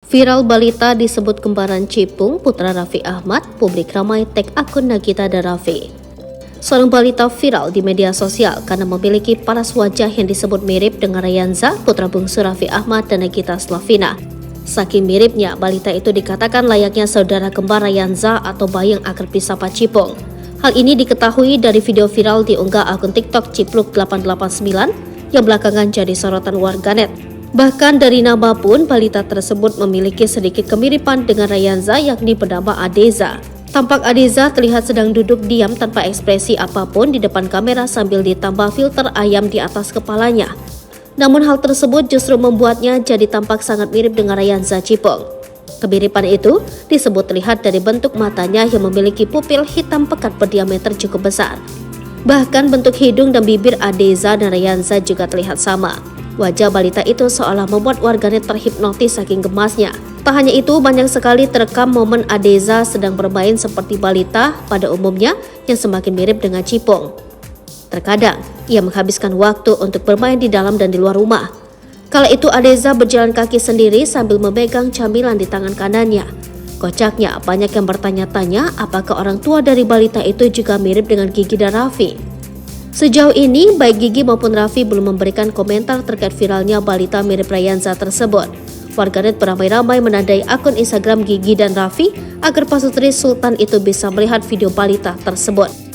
Viral balita disebut kembaran Cipung, putra Raffi Ahmad, publik ramai tag akun Nagita dan Raffi. Seorang balita viral di media sosial karena memiliki paras wajah yang disebut mirip dengan Rayanza, putra bungsu Raffi Ahmad dan Nagita Slavina. Saking miripnya, balita itu dikatakan layaknya saudara kembar Rayanza atau bayi yang akrab disapa Cipung. Hal ini diketahui dari video viral diunggah akun TikTok Cipluk889 yang belakangan jadi sorotan warganet. Bahkan dari nama pun, balita tersebut memiliki sedikit kemiripan dengan Rayanza, yakni bernama Adeza. Tampak Adeza terlihat sedang duduk diam tanpa ekspresi apapun di depan kamera sambil ditambah filter ayam di atas kepalanya. Namun hal tersebut justru membuatnya jadi tampak sangat mirip dengan Rayanza Cipung. Kemiripan itu disebut terlihat dari bentuk matanya yang memiliki pupil hitam pekat berdiameter cukup besar. Bahkan bentuk hidung dan bibir Adeza dan Rayanza juga terlihat sama. Wajah balita itu seolah membuat warganet terhipnotis saking gemasnya. Tak hanya itu, banyak sekali terekam momen Adeza sedang bermain seperti balita pada umumnya yang semakin mirip dengan Cipung. Terkadang, ia menghabiskan waktu untuk bermain di dalam dan di luar rumah. Kala itu Adeza berjalan kaki sendiri sambil memegang camilan di tangan kanannya. Kocaknya, banyak yang bertanya-tanya apakah orang tua dari balita itu juga mirip dengan Gigi dan Raffi. Sejauh ini, baik Gigi maupun Raffi belum memberikan komentar terkait viralnya balita mirip Rayanza tersebut. Warganet beramai-ramai menandai akun Instagram Gigi dan Raffi agar pasutri Sultan itu bisa melihat video balita tersebut.